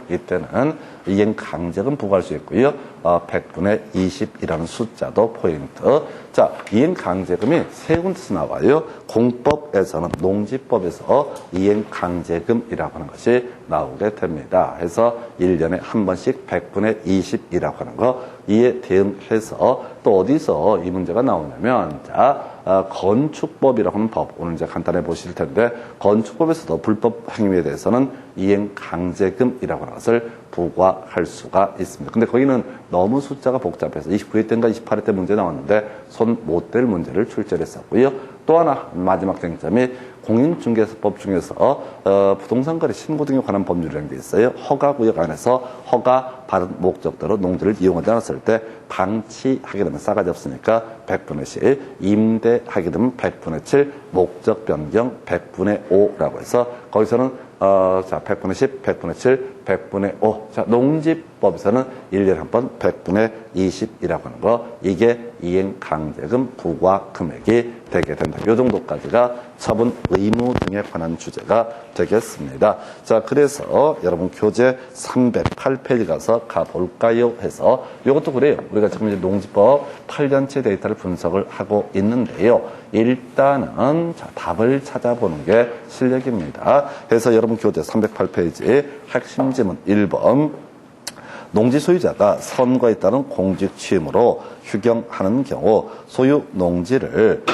이행강제금 부과할 수 있고요. 100분의 20이라는 숫자도 포인트. 자, 이행강제금이 세 군데서 나와요. 공법에서는 농지법에서 이행강제금이라고 하는 것이 나오게 됩니다. 해서 1년에 한 번씩 100분의 20이라고 하는 거 이에 대응해서 또 어디서 이 문제가 나오냐면 자, 건축법이라고 하는 법 오늘 이제 간단히 보실 텐데 건축법에서도 불법 행위에 대해서는 이행강제금이라고 하는 것을 부과할 수가 있습니다. 근데 거기는 너무 숫자가 복잡해서 29회 때인가 28회 때 문제 나왔는데 손 못 댈 문제를 출제를 했었고요. 또 하나 마지막 쟁점이 공인중개사법 중에서 부동산 거래 신고 등에 관한 법률이라는 게 있어요. 허가구역 안에서 허가 받은 목적대로 농지를 이용하지 않았을 때 방치하게 되면 싸가지 없으니까 100분의 10, 임대하게 되면 100분의 7, 목적 변경 100분의 5라고 해서 거기서는 자, 100분의 10, 100분의 7, 100분의 5. 자, 농지법에서는 1년에 한 번 100분의 20이라고 하는 거. 이게 이행 강제금 부과 금액이 되게 된다. 요 정도까지가 처분 의무 등에 관한 주제가 되겠습니다. 자, 그래서 여러분 교재 308페이지 가서 가볼까요? 해서 이것도 그래요. 우리가 지금 이제 농지법 8년치 데이터를 분석을 하고 있는데요. 일단은 자, 답을 찾아보는 게 실력입니다. 그래서 여러분 교재 308페이지 핵심 지문 1번 농지 소유자가 선거에 따른 공직 취임으로 휴경하는 경우 소유 농지를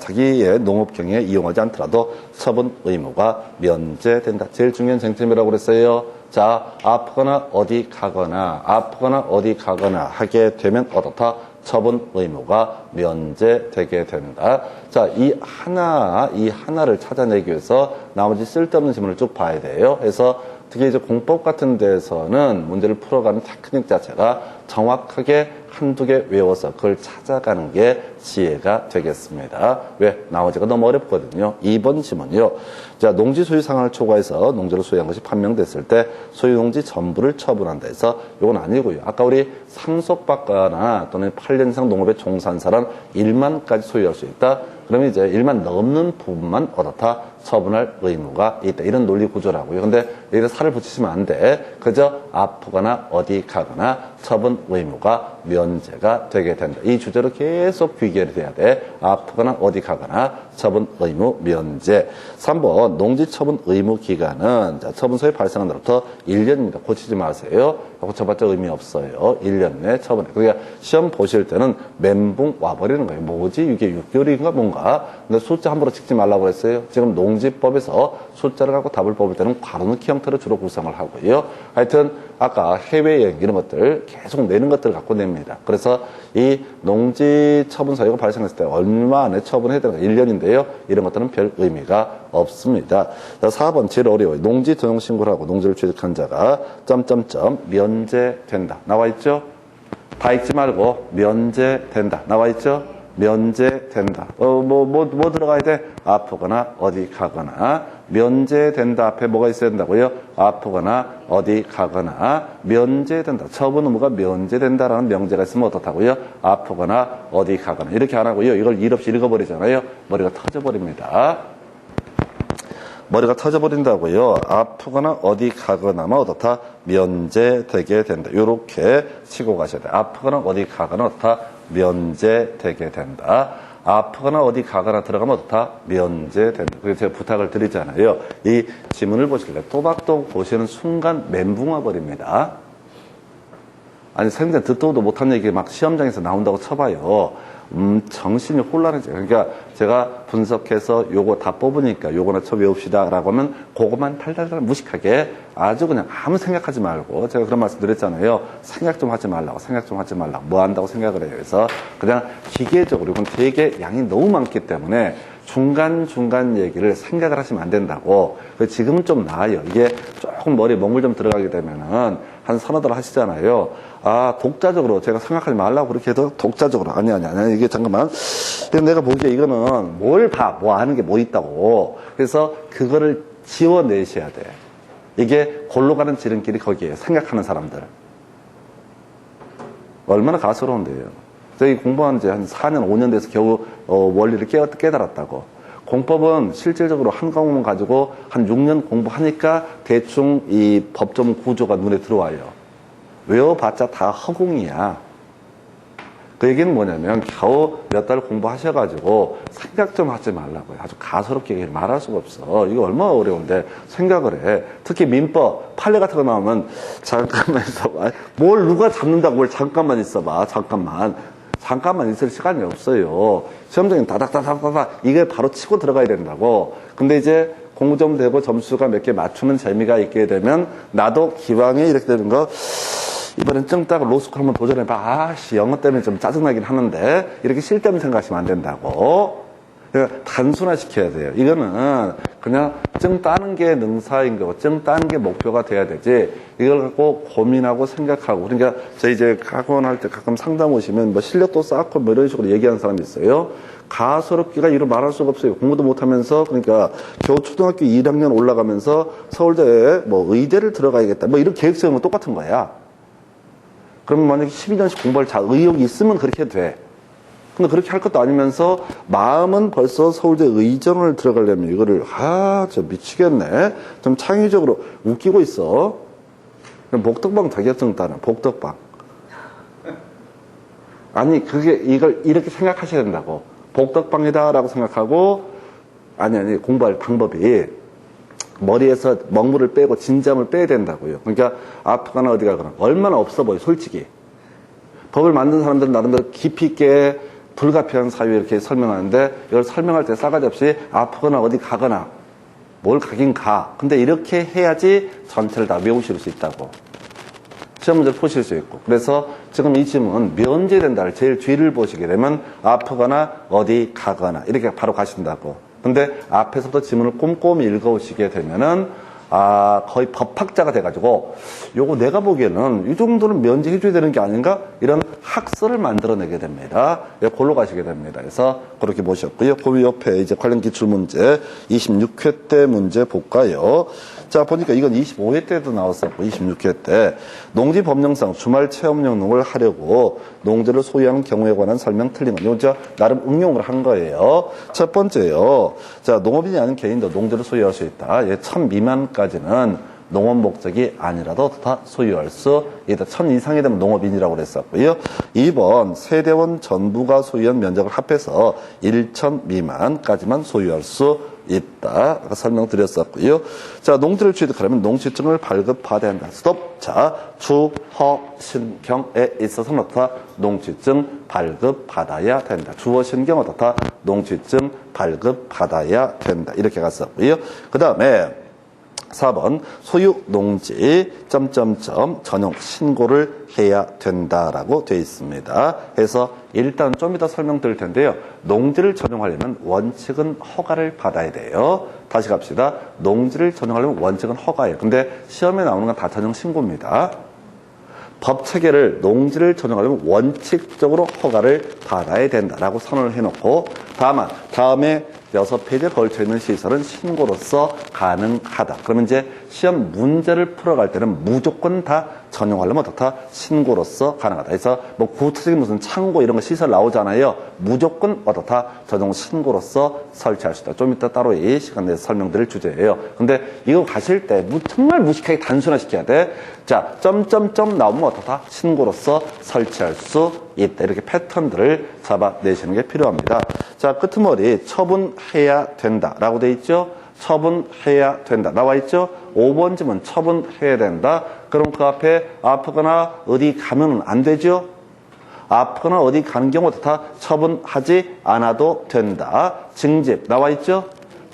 자기의 농업 경영에 이용하지 않더라도 처분 의무가 면제된다. 제일 중요한 쟁점이라고 그랬어요. 자, 아프거나 어디 가거나 하게 되면 어떻다? 처분 의무가 면제되게 된다. 자, 이 하나를 찾아내기 위해서 나머지 쓸데없는 지문을 쭉 봐야 돼요. 그래서 특히 이제 공법 같은 데서는 문제를 풀어가는 테크닉 자체가 정확하게 한두 개 외워서 그걸 찾아가는 게 지혜가 되겠습니다. 왜? 나머지가 너무 어렵거든요. 2번 지문이요. 자, 농지 소유 상황을 초과해서 농지를 소유한 것이 판명됐을 때 소유 농지 전부를 처분한다 해서 이건 아니고요. 아까 우리 상속받거나 또는 8년 이상 농업에 종사한 사람 1만까지 소유할 수 있다. 그러면 이제 1만 넘는 부분만 어떻다? 처분할 의무가 있다. 이런 논리 구조라고요. 근데 여기다 살을 붙이시면 안 돼. 그저 아프거나 어디 가거나 처분 의무가 면제가 되게 된다. 이 주제로 계속 귀결이 돼야 돼. 아프거나 어디 가거나 처분 의무 면제. 3번 농지 처분 의무 기간은 자, 처분서에 발생한 날부터 1년입니다. 고치지 마세요. 고쳐봤자 의미 없어요. 1년 내 처분해. 그러니까 시험 보실 때는 멘붕 와버리는 거예요. 뭐지? 이게 6개월인가 뭔가? 근데 숫자 함부로 찍지 말라고 했어요. 지금 농지법에서 숫자를 갖고 답을 뽑을 때는 괄호넣기 형태로 주로 구성을 하고요. 하여튼 아까 해외여행 이런 것들 계속 내는 것들을 갖고 냅니다. 그래서 이 농지 처분 사유가 발생했을 때 얼마 안에 처분해야 되는가 1년인데요. 이런 것들은 별 의미가 없습니다. 자, 4번 제일 어려워요. 농지 도용 신고를 하고 농지를 취득한 자가 면제된다. 나와 있죠? 다 읽지 말고 면제된다. 나와 있죠? 면제된다. 뭐 들어가야 돼? 아프거나 어디 가거나. 면제된다 앞에 뭐가 있어야 된다고요? 아프거나 어디 가거나. 면제된다. 처분 의무가 면제된다라는 명제가 있으면 어떻다고요? 아프거나 어디 가거나. 이렇게 안 하고요. 이걸 일 없이 읽어버리잖아요. 머리가 터져버립니다. 머리가 터져버린다고요. 아프거나 어디 가거나만 어떻다? 면제되게 된다. 이렇게 치고 가셔야 돼요. 아프거나 어디 가거나 어떻다? 면제되게 된다. 아프거나 어디 가거나 들어가면 어떻다? 면제된다. 그래서 제가 부탁을 드리잖아요. 이 지문을 보실래? 또박또박 보시는 순간 멘붕 와버립니다. 아니, 선생님 듣도 못한 얘기 막 시험장에서 나온다고 쳐봐요. 정신이 혼란해져요. 그러니까 제가 분석해서 요거 다 뽑으니까 요거나 쳐 외웁시다라고 하면 그것만 탈탈탈 무식하게 아주 그냥 아무 생각하지 말고 제가 그런 말씀 드렸잖아요. 생각 좀 하지 말라고 뭐 한다고 생각을 해요. 그래서 그냥 기계적으로 이건 되게 양이 너무 많기 때문에 중간중간 얘기를 생각을 하시면 안 된다고. 지금은 좀 나아요. 이게 조금 머리에 먹물 좀 들어가게 되면은 한 서너 달 하시잖아요. 아, 독자적으로 제가 생각하지 말라고 그렇게 해도 독자적으로. 아니. 이게 잠깐만. 내가 보기에 이거는 뭘 봐. 뭐 아는 게 뭐 있다고. 그래서 그거를 지워내셔야 돼. 이게 골로 가는 지름길이 거기에요. 생각하는 사람들. 얼마나 가스로운데요. 저희 공부한 지 한 4년, 5년 돼서 겨우 원리를 깨달았다고. 공법은 실질적으로 한 과목만 가지고 한 6년 공부하니까 대충 이 법정 구조가 눈에 들어와요. 외워봤자 다 허공이야. 그 얘기는 뭐냐면 겨우 몇 달 공부하셔가지고 생각 좀 하지 말라고요. 아주 가소롭게 말할 수가 없어. 이거 얼마나 어려운데 생각을 해. 특히 민법, 판례 같은 거 나오면 잠깐만 있어봐. 뭘 누가 잡는다고 뭘 잠깐만 있어봐. 잠깐만 있을 시간이 없어요. 시험장에 다닥다닥다닥 이게 바로 치고 들어가야 된다고. 근데 이제 공부 좀 되고 점수가 몇 개 맞추는 재미가 있게 되면 나도 기왕에 이렇게 되는 거 이번엔 찡딱 로스쿨 한번 도전해봐. 아씨 영어 때문에 좀 짜증나긴 하는데 이렇게 쓸데없는 생각하시면 안 된다고. 그러니까 단순화시켜야 돼요. 이거는 그냥 증 따는 게 능사인 거고 증 따는 게 목표가 돼야 되지 이걸 갖고 고민하고 생각하고 그러니까 저희 이제 학원 할 때 가끔 상담 오시면 뭐 실력도 쌓고 뭐 이런 식으로 얘기하는 사람이 있어요. 가소롭기가 이루 말할 수가 없어요. 공부도 못하면서 그러니까 겨우 초등학교 1학년 올라가면서 서울대에 뭐 의대를 들어가야겠다 뭐 이런 계획 세우는 거 똑같은 거야. 그러면 만약에 12년씩 공부할 의욕이 있으면 그렇게 돼. 근데 그렇게 할 것도 아니면서 마음은 벌써 서울대 의전을 들어가려면 이거를 저 미치겠네. 좀 창의적으로 웃기고 있어. 복덕방 자격증 따는 복덕방. 아니 그게 이걸 이렇게 생각하셔야 된다고. 복덕방이다라고 생각하고 아니 공부할 방법이 머리에서 먹물을 빼고 진잠을 빼야 된다고요. 그러니까 아프거나 어디 가거나 얼마나 없어 보여 솔직히. 법을 만든 사람들은 나름대로 깊이 있게 불가피한 사유 이렇게 설명하는데 이걸 설명할 때 싸가지 없이 아프거나 어디 가거나 뭘 가긴 가. 근데 이렇게 해야지 전체를 다 외우실 수 있다고. 시험 문제를 푸실 수 있고. 그래서 지금 이 질문 면제된다를 제일 뒤를 보시게 되면 아프거나 어디 가거나 이렇게 바로 가신다고. 근데 앞에서부터 지문을 꼼꼼히 읽어오시게 되면은 거의 법학자가 돼가지고 요거 내가 보기에는 이 정도는 면제해줘야 되는 게 아닌가? 이런 학설을 만들어내게 됩니다. 골로 가시게 됩니다. 그래서 그렇게 보셨고요. 그 옆에 이제 관련 기출문제 26회 때 문제 볼까요? 자, 보니까 이건 25회 때도 나왔었고 26회 때 농지 법령상 주말 체험 영농을 하려고 농지를 소유하는 경우에 관한 설명 틀린 건 이거 나름 응용을 한 거예요. 첫 번째요. 자, 농업인이 아닌 개인도 농지를 소유할 수 있다. 1000 미만까지는 농업 목적이 아니라도 다 소유할 수 있다. 1000 이상이 되면 농업인이라고 그랬었고요. 2번 세대원 전부가 소유한 면적을 합해서 1000 미만까지만 소유할 수 있다. 설명드렸었고요. 자, 농지를 취득하려면 농지증을 발급받아야 한다. 스톱. 자, 주, 허, 신, 경에 있어서는 어떻다? 농지증 발급받아야 된다. 주어, 신, 경 어떻다? 농지증 발급받아야 된다. 이렇게 갔었고요. 그 다음에 4번 소유 농지 전용 신고를 해야 된다라고 되어 있습니다. 그래서 일단 좀 이따 설명드릴 텐데요. 농지를 전용하려면 원칙은 허가를 받아야 돼요. 다시 갑시다. 농지를 전용하려면 원칙은 허가예요. 근데 시험에 나오는 건 다 전용 신고입니다. 법 체계를 농지를 전용하려면 원칙적으로 허가를 받아야 된다라고 선언을 해놓고 다만 다음에 6페이지에 걸쳐있는 시설은 신고로서 가능하다. 그러면 이제 시험 문제를 풀어갈 때는 무조건 다 전용하려면 어떻다? 신고로서 가능하다. 그래서 뭐 구체적인 무슨 창고 이런 거 시설 나오잖아요. 무조건 어떻다? 전용 신고로서 설치할 수 있다. 좀 이따 따로 이 시간 내에 설명드릴 주제예요. 근데 이거 가실 때 정말 무식하게 단순화시켜야 돼. 자, 점점점 나오면 어떻다? 신고로서 설치할 수 있다. 이렇게 패턴들을 잡아내시는 게 필요합니다. 자, 끄트머리 처분해야 된다라고 돼 있죠. 처분해야 된다. 나와 있죠? 5번 지문 처분해야 된다. 그럼 그 앞에 아프거나 어디 가면 안 되죠? 아프거나 어디 가는 경우 다 처분하지 않아도 된다. 징집 나와 있죠?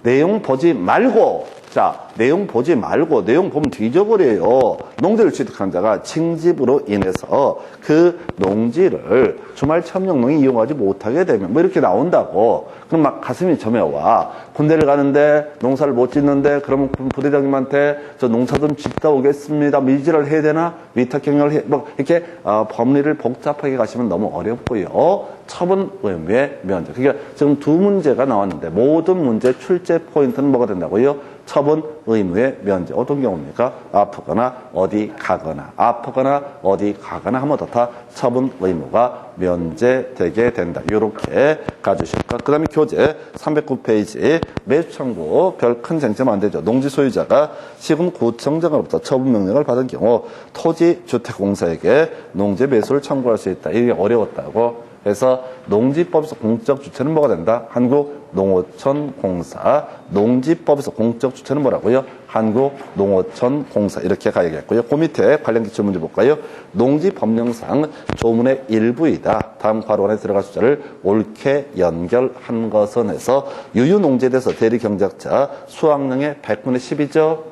내용 보지 말고 자, 내용 보지 말고 내용 보면 뒤져버려요. 농지를 취득한 자가 징집으로 인해서 그 농지를 주말 체험영농이 이용하지 못하게 되면 뭐 이렇게 나온다고. 그럼 막 가슴이 점여와. 군대를 가는데 농사를 못 짓는데 그러면 부대장님한테 저 농사 좀 짓다 오겠습니다. 미지를 해야 되나? 위탁경영을 해. 뭐 이렇게 법리를 복잡하게 가시면 너무 어렵고요. 처분 의무의 면제. 그러니까 지금 두 문제가 나왔는데 모든 문제 출제 포인트는 뭐가 된다고요? 처분 의무의 면제. 어떤 경우입니까? 아프거나 어디 가거나 아프거나 어디 가거나 하면 어떻다? 처분 의무가 면제되게 된다. 이렇게 가주실까? 그 다음에 교재 309페이지 매수 청구 별 큰 쟁점 안 되죠. 농지 소유자가 시군구청장으로부터 처분 명령을 받은 경우 토지주택공사에게 농지 매수를 청구할 수 있다. 이게 어려웠다고. 그래서 농지법에서 공적 주체는 뭐가 된다? 한국농어촌공사. 농지법에서 공적 주체는 뭐라고요? 한국농어촌공사. 이렇게 가야겠고요. 그 밑에 관련 기출 문제 볼까요? 농지법령상 조문의 일부이다. 다음 괄호 안에 들어갈 숫자를 옳게 연결한 것은 해서 유유농지에 대해서 대리경작자 수확량의 100분의 10이죠.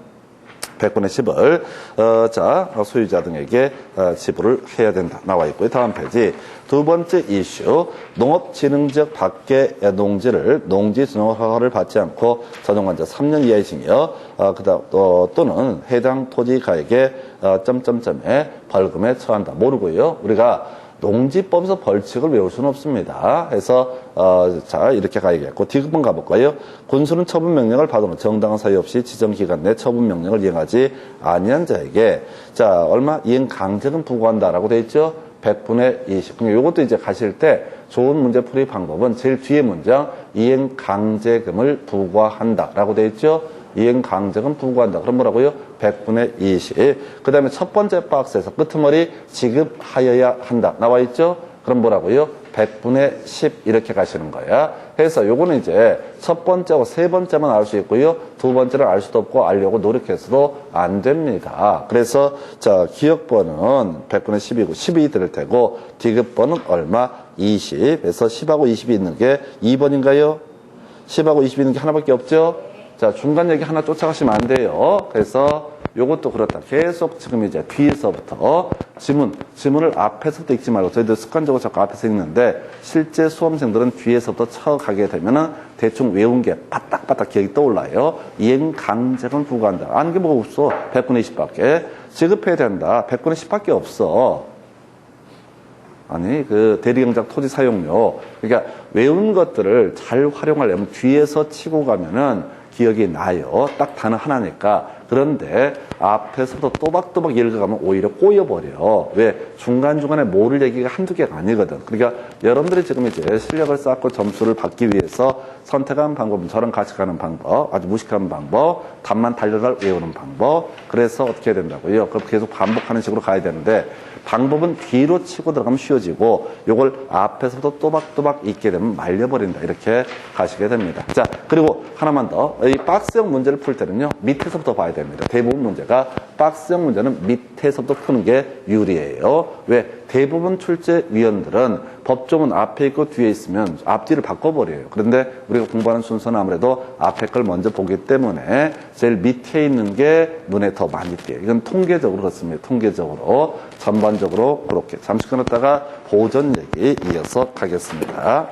100분의 10을 자 소유자 등에게 지불을 해야 된다 나와 있고요. 다음 페이지 두 번째 이슈 농업진흥지역 밖의 농지를 농지 전용 허가를 받지 않고 자동관자 3년 이하의 징역 그다음 또는 해당 토지가액의 점점점에 벌금에 처한다. 모르고요. 우리가 농지법에서 벌칙을 외울 수는 없습니다. 해서 자 이렇게 가야겠고 D급번 가볼까요? 군수는 처분 명령을 받은 정당한 사유 없이 지정기간 내 처분 명령을 이행하지 아니한 자에게 자 얼마 이행 강제금 부과한다라고 돼 있죠. 100분의 20. 이것도 이제 가실 때 좋은 문제풀이 방법은 제일 뒤에 문장 이행 강제금을 부과한다라고 돼 있죠. 이행 강제금 부과한다. 그럼 뭐라고요? 100분의 20. 그 다음에 첫 번째 박스에서 끄트머리 지급하여야 한다. 나와 있죠? 그럼 뭐라고요? 100분의 10 이렇게 가시는 거야. 그래서 요거는 이제 첫 번째하고 세 번째만 알 수 있고요. 두 번째는 알 수도 없고 알려고 노력해서도 안 됩니다. 그래서 자 기억번은 100분의 10이고 10이 될 테고 디귿번은 얼마? 20. 그래서 10하고 20이 있는 게 2번인가요? 10하고 20이 있는 게 하나밖에 없죠? 자, 중간 얘기 하나 쫓아가시면 안 돼요. 그래서 요것도 그렇다. 계속 지금 이제 뒤에서부터 지문을 앞에서부터 읽지 말고 저희들 습관적으로 자꾸 앞에서 읽는데 실제 수험생들은 뒤에서부터 쳐가게 되면은 대충 외운 게 바닥바닥 기억이 떠올라요. 이행 강제금 부과한다. 아는 게 뭐가 없어. 100분의 20밖에. 지급해야 된다. 100분의 10밖에 없어. 아니, 그 대리경작 토지 사용료. 그러니까 외운 것들을 잘 활용하려면 뒤에서 치고 가면은 기억이 나요. 딱 단어 하나니까. 그런데 앞에서도 또박또박 읽어가면 오히려 꼬여버려. 왜? 중간중간에 모를 얘기가 한두 개가 아니거든. 그러니까 여러분들이 지금 이제 실력을 쌓고 점수를 받기 위해서 선택한 방법은 저랑 같이 가는 방법, 아주 무식한 방법, 답만 달려달 외우는 방법. 그래서 어떻게 해야 된다고요? 그럼 계속 반복하는 식으로 가야 되는데 방법은 뒤로 치고 들어가면 쉬워지고 요걸 앞에서도 또박또박 읽게 되면 말려버린다. 이렇게 가시게 됩니다. 자, 그리고 하나만 더. 이 박스형 문제를 풀 때는요. 밑에서부터 봐야 됩니다. 대부분 문제가 박스형 문제는 밑에서부터 푸는 게 유리해요. 왜? 대부분 출제위원들은 법조문 앞에 있고 뒤에 있으면 앞뒤를 바꿔버려요. 그런데 우리가 공부하는 순서는 아무래도 앞에 걸 먼저 보기 때문에 제일 밑에 있는 게 눈에 더 많이 띄어요. 이건 통계적으로 그렇습니다. 통계적으로. 전반적으로 그렇게. 잠시 끊었다가 보전 얘기 이어서 가겠습니다.